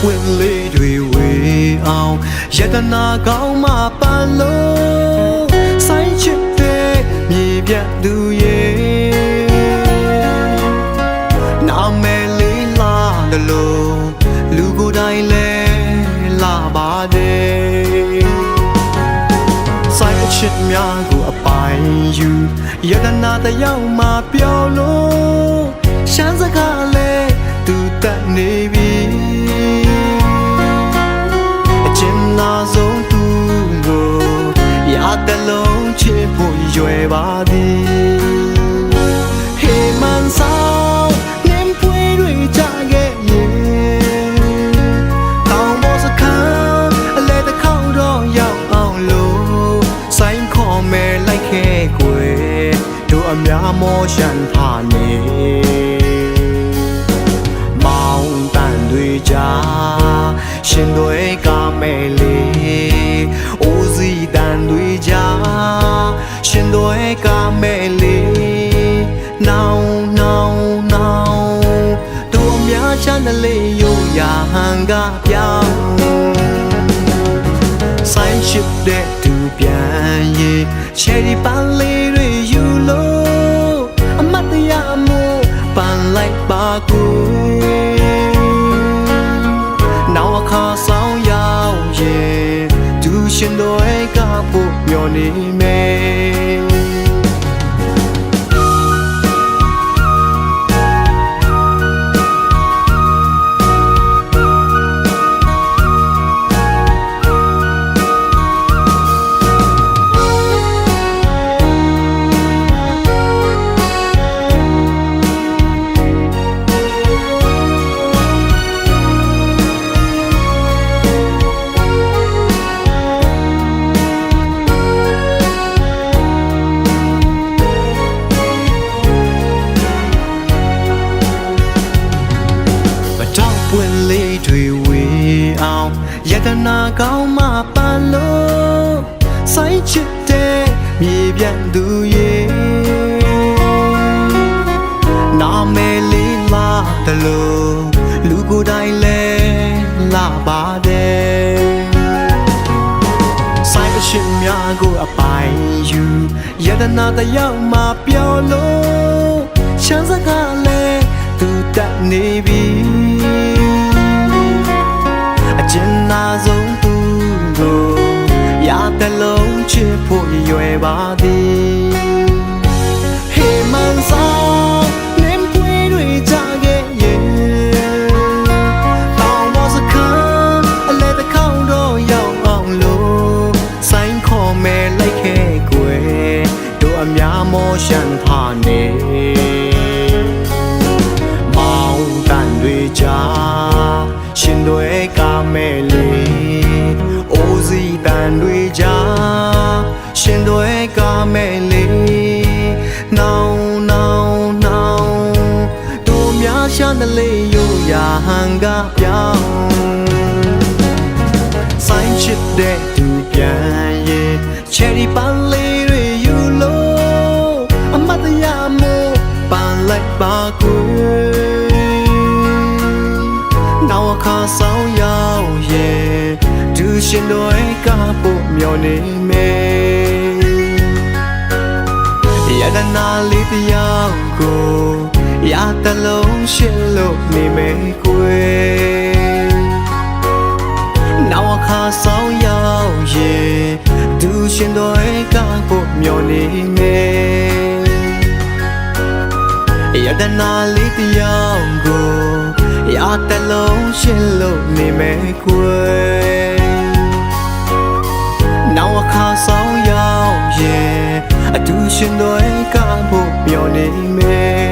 ဝင်လေးတွေဝေအောင်ယတနာကောင်းမှပန်လို့ဆိုင်ချစ်တဲ့မြေပြတ်သူရဲ့နာမည်လေးလာတယ်လို့လူကိုယ်တိုင်လဲလာပါတယ်ဆိုင်အချစ်များကိုအပိုင်ယူယတနာတယောက်မှပြောလို့ရှမ်းစကားလဲသူတတ်နေပြီဆုံးသူကိုရတဲ့လုံးချစ်ဖို့ရွယ်ပါသည်ဟေးမန်ဆောင်နင်းပွေတွေကြခဲ့ရင်တောင်ပေါ်စခန်းအလဲတစ်ခေါက်တော့ရောက်အောင်လို့ဆိုင်ခေါ်မယ်လိုက်ခဲ့ကွယ်တို့အများမောရှန်ထားနေမောင်တန်တွေကြားရှင်တွေကမဲ့လေးအိုးစီတန်တွေကြားရှင်တွေကမဲ့လေးနောင်တို့အများချမ်းတလေးရိုးရာဟန်ကပြောင်းဆိုင်ရှိတဲ့သူပြန်ရေးချယ်ရီပန်းလေးတွေယူလို့အမတ်တရားမှုပန်းလိုက်ပါကိုနောက်အခါဆောင်ရောက်ရဲ့သူရှင်တွေကပို့မျောနေမယ်ပွင့်လေးတွေဝေအောင်ယတနာကောင်းမှပန်လို့ဆိုင်ချစ်တဲ့မြေပြတ်သူရဲ့နာမည်လေးလာတယ်လို့လူကိုယ်တိုင်လဲလာပါတယ်ဆိုင်အရှင်များကိုအပိုင်ယူယတနာတယောက်မှပြောလို့ရှမ်းစကားလဲသူတတ်နေပြီအကျဉ်းနာဆုံးသူကိုရတဲ့လုံးချစ်ဖို့ရွယ်ပါသည်ဟေးမန်ဆောင်နင်းပွေတွေကြခဲ့ရင်တောင်ပေါ်စခန်းအလဲတစ်ခေါက်တော့ရောက်အောင်လို့ဆိုင်ခေါ်မယ်လိုက်ခဲ့ကွယ်တို့အများမောရှန်ထားနေကြားရှင်တွေကမဲ့လေးအိုးစီတန်တွေကြားရှင်တွေကမဲ့လေးနောင်တို့များရှာတဲ့လေးရိုးရာဟန်ကပြောင်းဆိုင်ချစ်တဲ့သူပြန်ရဲ့ချယ်ရီပန်းလေးတွေယူလို့အမတ်တရားမှုပန်းလိုက်ပါကွယ်နောက်အခါဆောင်ရောက်ရဲ့သူရှင်တွေကပို့မျောနေမယ်ယတနာလေးတယောက်ကိုရတလုံးရှင်လို့နေမယ်ကွယ်နောက်အခါဆောင်ရောက်ရဲ့သူရှင်တွေကပို့မျောနေမယ်ယတနာလေးတယောက်ကိုရတဲ့လုံးရှင်လို့နေမယ်ကွယ်န ရှင်တို့ကဖို့ပြောနေမယ်